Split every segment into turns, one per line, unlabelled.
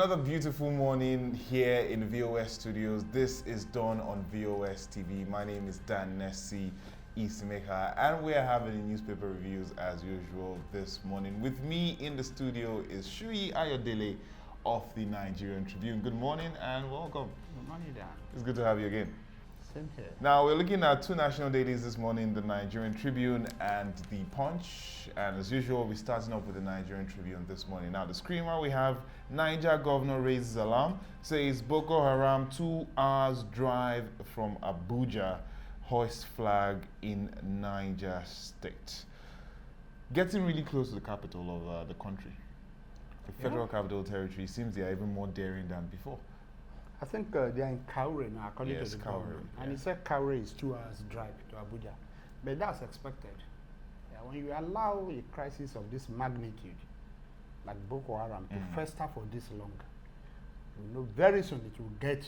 Another beautiful morning here in VOS Studios. This is Dawn on VOS TV. My name is Dan Nessie Ismeka, and we are having newspaper reviews as usual this morning. With me in the studio is Shuyi Ayodele of the Nigerian Tribune. Good morning and welcome.
Good morning, Dan.
It's good to have you again.
Same here.
Now, we're looking at two national dailies this morning, the Nigerian Tribune and the Punch. And as usual, we're starting off with the Nigerian Tribune this morning. Now, the screamer we have, Niger governor raises alarm, says Boko Haram 2 hours drive from Abuja, hoist flag in Niger State. Getting really close to the capital of the country. The Federal Capital Territory seems they are even more daring than before.
I think they are in Kaure now, according to the
Kaure,
government. And he said Kaure is 2 hours drive to Abuja. But that's expected. When you allow a crisis of this magnitude, like Boko Haram, to fester for this long, you know very soon it will get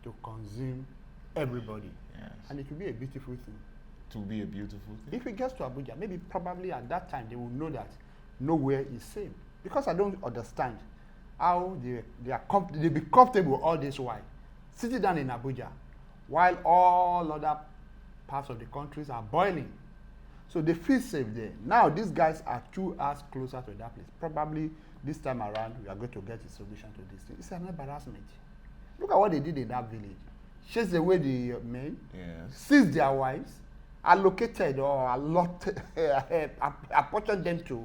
to consume everybody.
Yes.
And it will be a beautiful thing.
To be a beautiful thing.
If it gets to Abuja, maybe probably at that time they will know that nowhere is safe. Because I don't understand how they be comfortable all this while, sitting down in Abuja, while all other parts of the countries are boiling. So they feel safe there. Now these guys are 2 hours closer to that place. Probably this time around we are going to get a solution to this thing. It's an embarrassment. Look at what they did in that village. Chased away the men, seized their wives, allocated or apportioned them to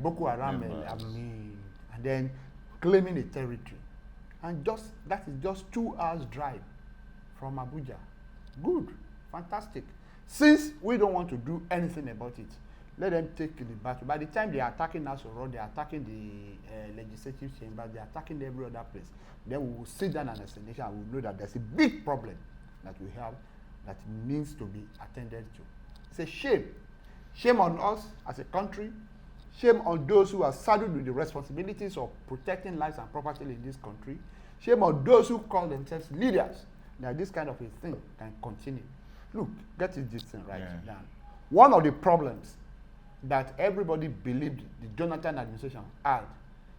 Boko Haram and then claiming a territory. And that is just 2 hours drive from Abuja. Good, fantastic. Since we don't want to do anything about it, let them take the battle. By the time they are attacking Asoro, they are attacking the legislative chamber, they are attacking every other place. Then we will sit down an explanation and we will know that there's a big problem that we have that needs to be attended to. It's a shame. Shame on us as a country. Shame on those who are saddled with the responsibilities of protecting lives and property in this country. Shame on those who call themselves leaders. That this kind of a thing can continue. Look, get this thing right down. One of the problems that everybody believed the Jonathan administration had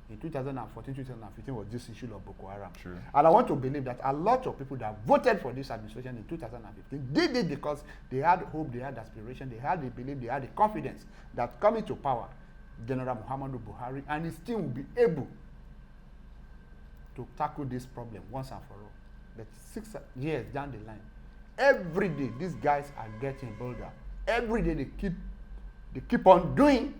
in 2014, 2015 was this issue of Boko Haram.
True.
And I want to believe that a lot of people that voted for this administration in 2015 did it because they had hope, they had aspiration, they had the belief, they had the confidence that coming to power, General Muhammadu Buhari and his team will be able to tackle this problem once and for all. But 6 years down the line, every day these guys are getting bolder. Every day they keep on doing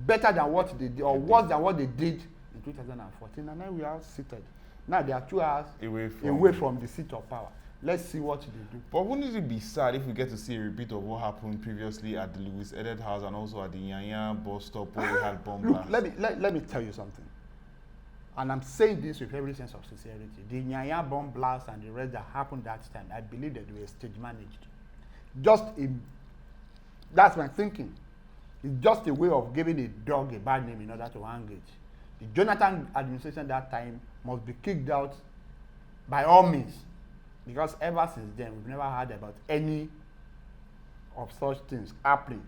better than what they did, or worse than what they did in 2014. And now we are seated. Now they are 2 hours away from the seat of power. Let's see what they do.
But wouldn't it be sad if we get to see a repeat of what happened previously at the Louis Edet House and also at the Nyanya bus stop where we had bomb blasts?
Let me tell you something. And I'm saying this with every sense of sincerity. The Nyanya bomb blast and the rest that happened that time, I believe that they were stage managed. That's my thinking. It's just a way of giving a dog a bad name in order to hang it. The Jonathan administration that time must be kicked out by all means. Because ever since then, we've never heard about any of such things happening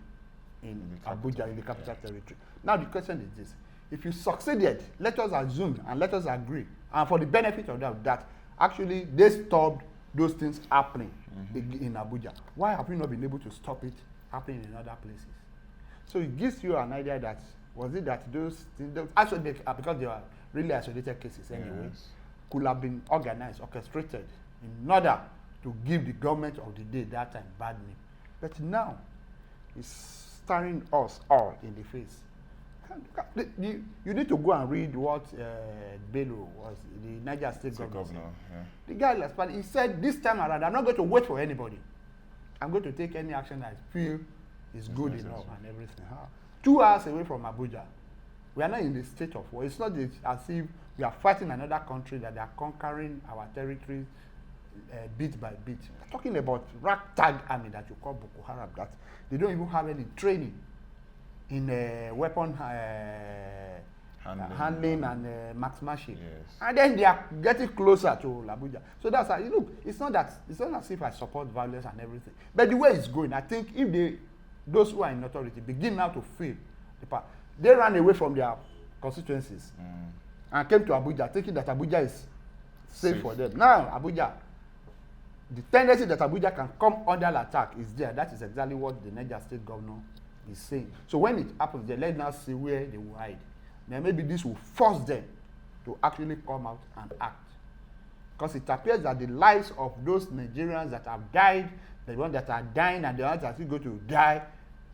in Abuja, in the capital territory. Now the question is this. If you succeeded, let us assume and let us agree, and for the benefit of that actually they stopped those things happening in Abuja. Why have we not been able to stop it happening in other places? So it gives you an idea that, was it that those things, actually, because they are really isolated cases anyway, could have been organized, orchestrated, in order to give the government of the day that time bad name. But now, it's staring us all in the face. You need to go and read what Bello was, the Niger State governor. The guy last part, he said, this time around, I'm not going to wait for anybody. I'm going to take any action that I feel is good enough and everything. 2 hours away from Abuja. We are not in the state of war. It's not as if we are fighting another country that they are conquering our territories bit by bit. We're talking about ragtag army that you call Boko Haram, that they don't even have any training in weapon handling and marksmanship. And then they are getting closer to Abuja. So that's how, look, it's not as if I support violence and everything. But the way it's going, I think if those who are in authority begin now to feel the power, they ran away from their constituencies. and came to Abuja thinking that Abuja is safe
Safe.
for them. Now, Abuja, the tendency that Abuja can come under attack is there. That is exactly what the Niger State governor is saying. So when it happens, then let's now see where they will hide. Then maybe this will force them to actually come out and act. Because it appears that the lives of those Nigerians that have died, the ones that are dying and the ones that are still going to die,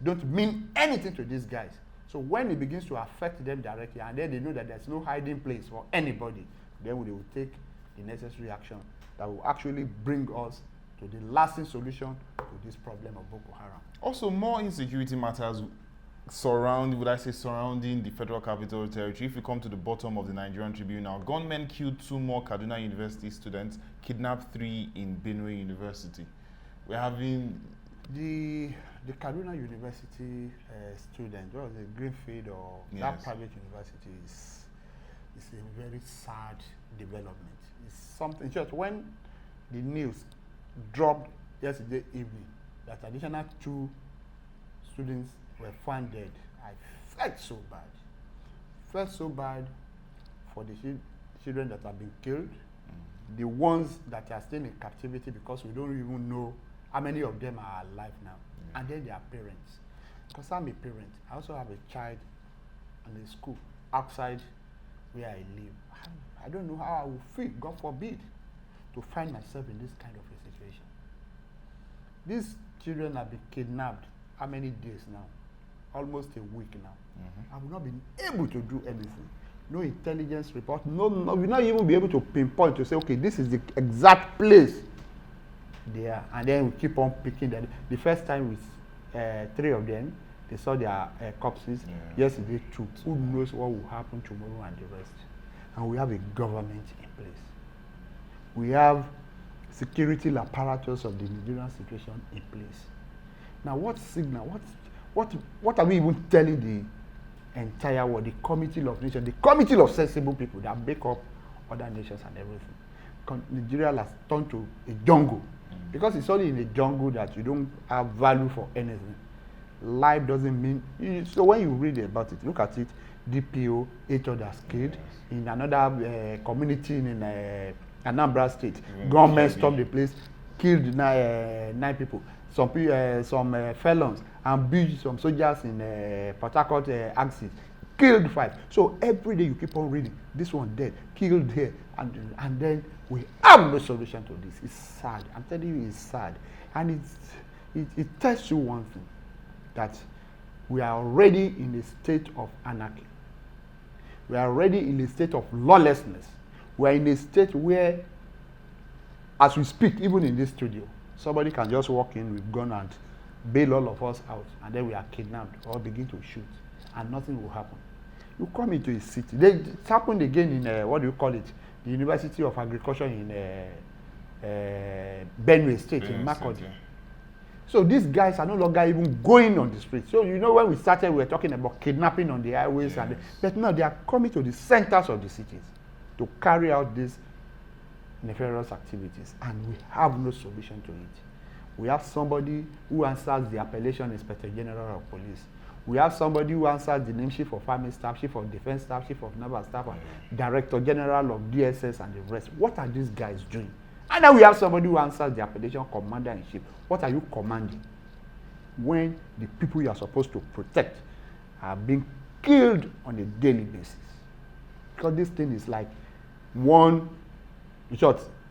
don't mean anything to these guys. So when it begins to affect them directly, and then they know that there's no hiding place for anybody, then they will take the necessary action that will actually bring us to the lasting solution to this problem of Boko Haram.
Also, more insecurity matters surrounding the Federal Capital Territory. If we come to the bottom of the Nigerian Tribune now, gunmen killed 2 more Kaduna University students, kidnapped 3 in Benue University. We're having
The Kaduna University student, what was it, Greenfield or that
Yes.
private university is a very sad development. It's something, just when the news dropped yesterday evening that additional 2 students were found dead, I felt so bad. Felt so bad for the children that have been killed, the ones that are still in captivity because we don't even know how many of them are alive now, and then their parents. Because I'm a parent, I also have a child in a school outside where I live. I don't know how I will feel, God forbid, to find myself in this kind of a situation. These children have been kidnapped how many days now? Almost a week now. I will not be able to do anything. No intelligence report, no, we'll not even be able to pinpoint to say, okay, this is the exact place they are. And then we keep on picking them. The first time with 3 of them, they saw their corpses. Yesterday 2. Who knows what will happen tomorrow and the rest? And we have a government in place. We have security apparatus of the Nigerian situation in place. Now, what signal, what are we even telling the entire world, the committee of nations, the committee of sensible people that make up other nations and everything? Nigeria has turned to a jungle. Because it's only in a jungle that you don't have value for anything. Life doesn't mean, so when you read about it, look at it, DPO, 8 others killed. In another community in Anambra State, government stormed the place, killed 9 people. Some felons and beat some soldiers in Port Harcourt axis, killed 5. So every day you keep on reading, this one dead, killed here, and then we have no solution to this. It's sad. I'm telling you, it's sad. And it tells you one thing, that we are already in a state of anarchy. We are already in a state of lawlessness. We are in a state where, as we speak, even in this studio, somebody can just walk in with gun and bail all of us out, and then we are kidnapped or begin to shoot, and nothing will happen. You come into a city. It happened again in, what do you call it? The University of Agriculture in Benue State, in Makurdi. So these guys are no longer even going on the streets. So you know, when we started, we were talking about kidnapping on the highways, but now they are coming to the centers of the cities to carry out these nefarious activities, and we have no solution to it. We have somebody who answers the Appellation Inspector General of Police. We have somebody who answers the name Chief of Army Staff, Chief of Defense Staff, Chief of Naval Staff, Director General of DSS, and the rest. What are these guys doing? And then we have somebody who answers the Appellation Commander-in-Chief. What are you commanding when the people you are supposed to protect are being killed on a daily basis? Because this thing is like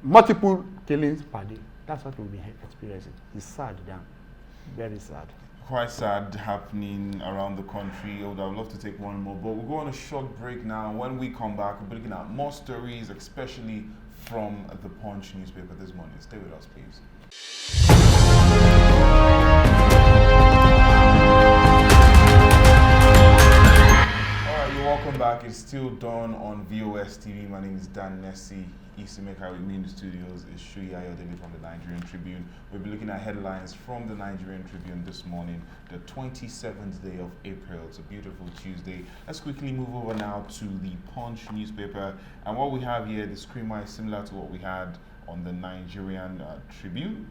multiple killings per day. That's what we've been experiencing. It's sad, damn. Very sad.
Quite sad happening around the country. I would love to take one more, but we'll go on a short break now. When we come back, we'll be looking at more stories, especially from the Punch newspaper this morning. Stay with us, please. Welcome back. It's still done on VOS TV. My name is Dan Nessie. Isimeka with me in the studios is Shuyi Ayodele from the Nigerian Tribune. We'll be looking at headlines from the Nigerian Tribune this morning, the 27th day of April. It's a beautiful Tuesday. Let's quickly move over now to the Punch newspaper. And what we have here, the screamer is similar to what we had on the Nigerian Tribune.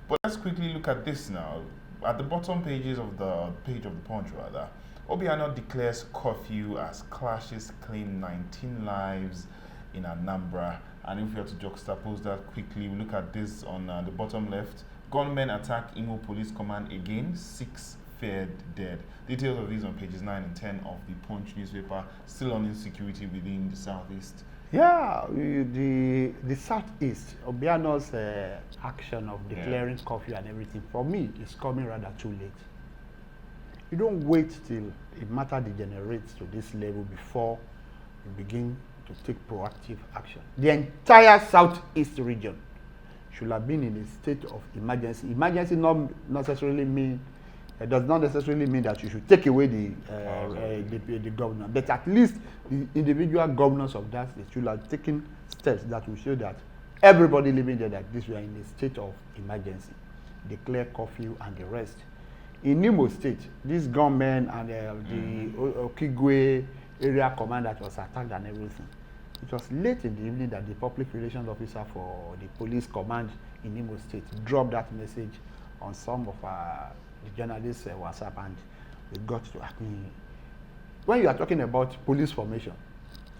But let's quickly look at this now. At the bottom pages of the Punch, rather, Obiano declares curfew as clashes claim 19 lives in Anambra. And if we have to juxtapose that quickly, we look at this on the bottom left. Gunmen attack Imo Police Command again, 6 feared dead. Details of these on pages 9 and 10 of the Punch newspaper, still on insecurity within the southeast.
Yeah, the southeast, Obiano's action of declaring curfew and everything, for me, is coming rather too late. You don't wait till a matter degenerates to this level before you begin to take proactive action. The entire southeast region should have been in a state of emergency. Emergency does not necessarily mean that you should take away the governor, but at least the individual governors of that state should have taken steps that will show that everybody living there that this we are in a state of emergency, declare curfew and the rest. In Imo State, this gunmen and the Okigwe area command that was attacked and everything, it was late in the evening that the public relations officer for the police command in Imo State dropped that message on some of the journalists' WhatsApp, and we got to ask me, when you are talking about police formation,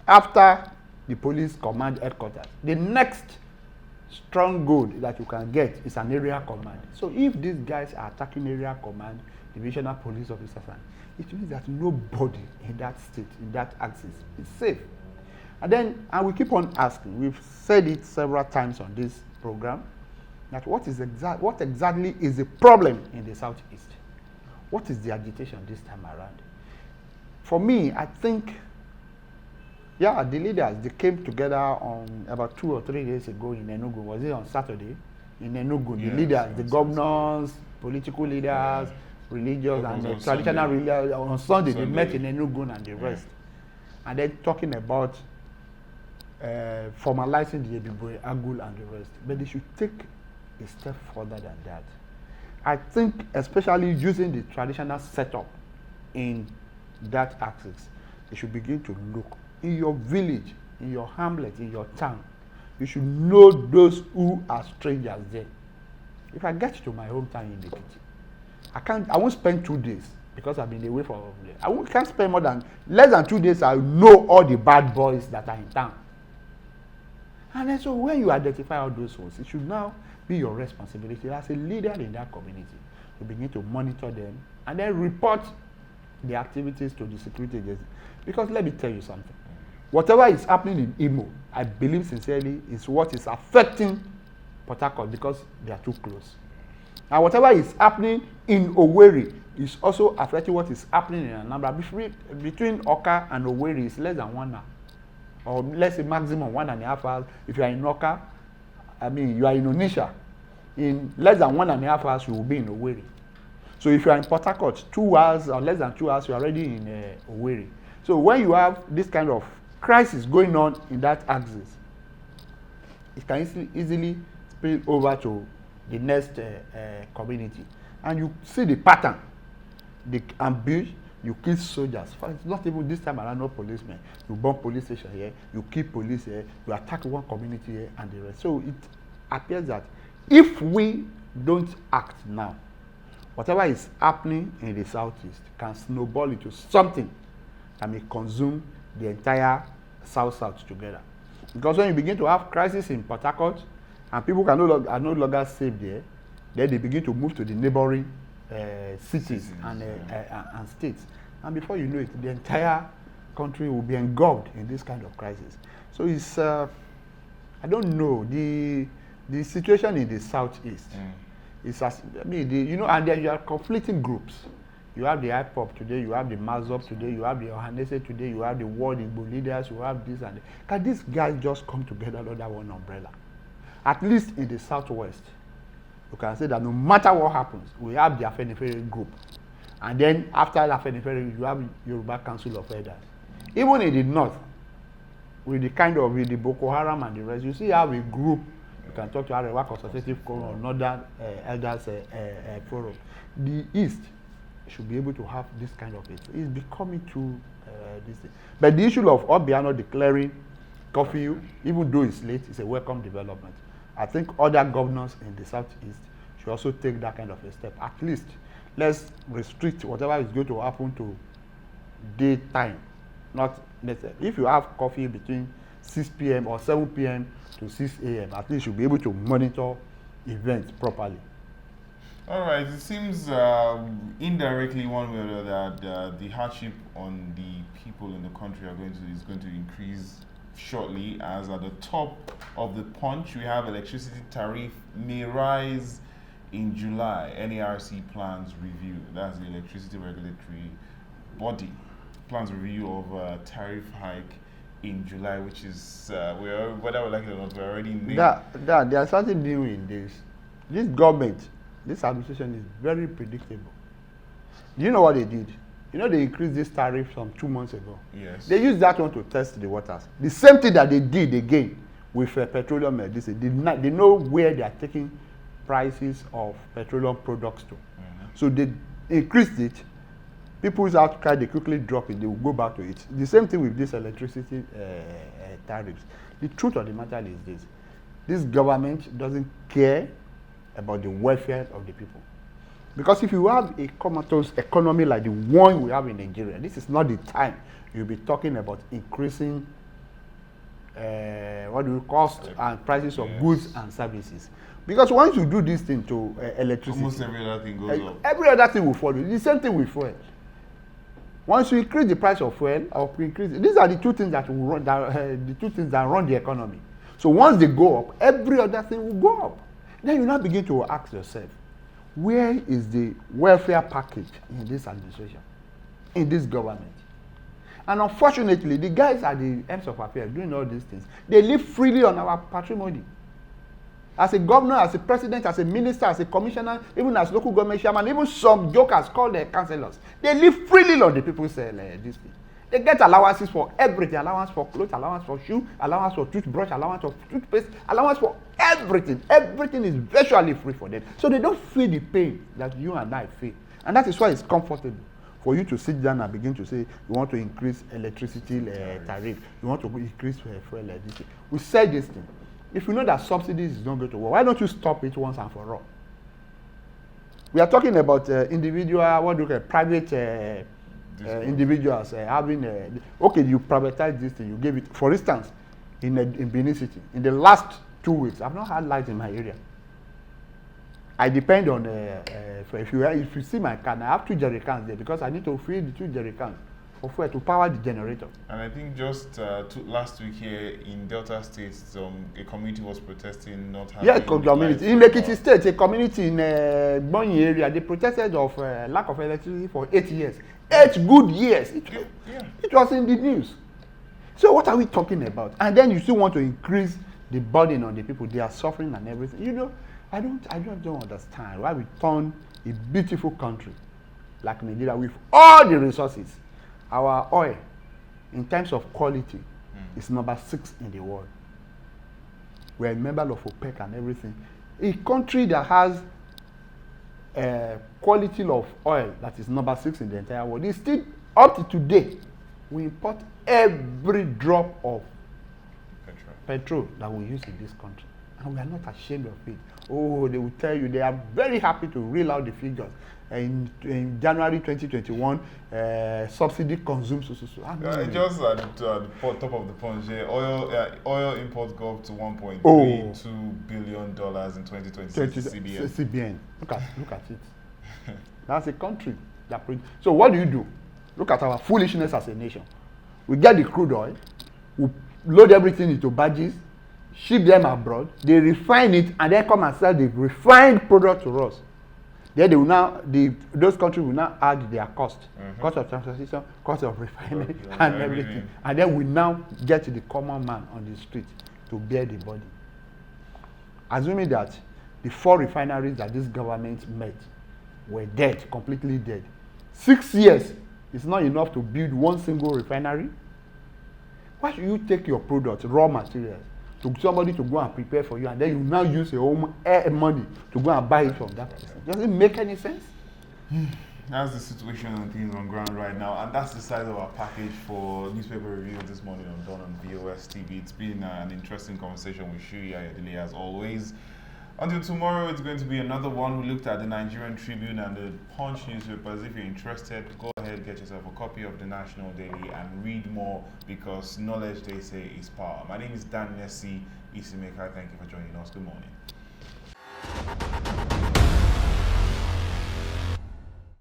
after the police command headquarters, the next stronghold that you can get is an area command. So if these guys are attacking area command, divisional police officers, it means that nobody in that state, in that axis, is safe. And we keep on asking, we've said it several times on this program, that what exactly is the problem in the southeast? What is the agitation this time around? For me, I think, the leaders, they came together on about 2 or 3 days ago in Enugu. Was it on Saturday? In Enugu, the leaders, the governors, political leaders, religious and the traditional leaders. On Sunday, they met in Enugu and the rest. And then talking about formalizing the Ebibwe, Agul and the rest. But they should take a step further than that. I think especially using the traditional setup in that axis, they should begin to look in your village, in your hamlet, in your town. You should know those who are strangers there. If I get to my hometown in Ekiti, I won't spend 2 days because I've been away for can't spend less than 2 days. I know all the bad boys that are in town. And then so when you identify all those ones, it should now be your responsibility as a leader in that community to begin to monitor them and then report the activities to the security agency. Because let me tell you something. Whatever is happening in Imo, I believe sincerely, is what is affecting Port Harcourt because they are too close. And whatever is happening in Owerri is also affecting what is happening in Anambra. Between Oka and Owerri is less than 1 hour. Or let's say maximum 1.5 hours. If you are in Oka, you are in Onitsha. In less than 1.5 hours, you will be in Owerri. So if you are in Port Harcourt, 2 hours or less than 2 hours, you are already in Owerri. So when you have this kind of crisis going on in that axis, it can easily spill over to the next community. And you see the pattern. The ambush, you kill soldiers. It's not even this time around, no policemen. You bomb police station here, you kill police here, you attack one community here and the rest. So it appears that if we don't act now, whatever is happening in the southeast can snowball into something that may consume the entire south together. Because when you begin to have crisis in Port Harcourt and people are no longer safe there, then they begin to move to the neighboring cities and states. And before you know it, the entire country will be engulfed in this kind of crisis. So it's, I don't know, the situation in the southeast is, and there you are conflicting groups. You have the IPOP today, you have the MAZOP today, you have the Ohanese today, you have the World Igbo leaders, you have this and that. Can these guys just come together under one umbrella? At least in the southwest, you can say that no matter what happens, we have the Afenifere group. And then after the Afenifere, you have Yoruba Council of Elders. Even in the north, with the Boko Haram and the rest, you see how a group, you can talk to Arewa Consultative Forum or Northern Elders Forum. The east should be able to have this kind of it. It's becoming too this thing. But the issue of Obiano declaring curfew, even though it's late, is a welcome development. I think other governors in the southeast should also take that kind of a step. At least let's restrict whatever is going to happen to daytime, not necessarily. If you have coffee between 6 p.m. or 7 p.m. to 6 a.m., at least you'll be able to monitor events properly.
All right, it seems indirectly one way or the other that the hardship on the people in the country is going to increase shortly, as at the top of the punch we have electricity tariff may rise in July. NERC plans review. That's the electricity regulatory body. Plans review of tariff hike in July, which is whether we like it or not, we're already in May.
There's something new in this. This government, this administration is very predictable. Do you know what they did? You know, they increased this tariff some 2 months ago.
Yes.
They used that one to test the waters. The same thing that they did again with petroleum. They know where they are taking prices of petroleum products to. So they increased it. People's outcry, they quickly drop it. They will go back to it. The same thing with this electricity tariffs. The truth of the matter is this. This government doesn't care about the welfare of the people. Because if you have a comatose economy like the one we have in Nigeria, this is not the time you'll be talking about increasing cost and prices of goods and services. Because once you do this thing to electricity,
almost every other thing goes up.
Every other thing will follow. The same thing with fuel. Once you increase the price of fuel, these are the two things that will run that run the economy. So once they go up, every other thing will go up. Then you now begin to ask yourself, where is the welfare package in this administration, in this government? And unfortunately, the guys at the ends of affairs doing all these things, they live freely on our patrimony. As a governor, as a president, as a minister, as a commissioner, even as local government chairman, even some jokers called their councillors, they live freely on the people's this thing. They get allowances for everything, allowance for clothes, allowance for shoe, allowance for toothbrush, allowance for toothpaste, allowance for everything. Everything is virtually free for them. So they don't feel the pain that you and I feel. And that is why it's comfortable for you to sit down and begin to say, you want to increase electricity tariff, you want to increase fuel electricity. We said this thing. If you know that subsidies is not going to work, why don't you stop it once and for all? We are talking about private individuals having okay, you privatize this thing, you gave it. For instance, in Benin City, in the last 2 weeks, I've not had light in my area. I depend on if you see my can, I have 2 jerry cans there because I need to fill the 2 jerry cans for fuel to power the generator.
And I think just last week here in Delta State, a community was protesting not having
community. In Ekiti State, a community in Bonyi area, they protested of lack of electricity for 8 years. 8 good years. It was in the news. So what are we talking about? And then you still want to increase the burden on the people. They are suffering and everything. You know, I just don't understand why we turn a beautiful country like Nigeria with all the resources. Our oil, in terms of quality, is number 6 in the world. We're a member of OPEC and everything. A country that has quality of oil that is number 6 in the entire world is still, up to today, we import every drop of petrol that we use in this country. And we are not ashamed of it. Oh, they will tell you, they are very happy to reel out the figures. In January 2021, subsidy consumes
just at the top of the punch here, oil imports go up to $1.32 billion in 2026
CBN. Look at it. That's a country that so what do? Look at our foolishness as a nation. We get the crude oil, we load everything into barges, ship them abroad, they refine it, and then come and sell the refined product to us. Then they will now, those countries will now add their cost of transportation, cost of refining, and everything. And then we now get to the common man on the street to bear the burden. Assuming that the 4 refineries that this government made were dead, completely dead. 6 years is not enough to build one single refinery. Why should you take your product, raw materials, to somebody to go and prepare for you, and then you now use your own money to go and buy it from that person? Does it make any sense?
That's the situation and things on ground right now, and that's the size of our package for newspaper review this morning on Dawn on VOS TV. It's been an interesting conversation with Shuyi Ayodele as always. Until tomorrow, it's going to be another one. We looked at the Nigerian Tribune and the Punch newspapers. If you're interested, go ahead, get yourself a copy of the National Daily and read more, because knowledge, they say, is power. My name is Dan Nessie Isimeka. Thank you for joining us. Good morning.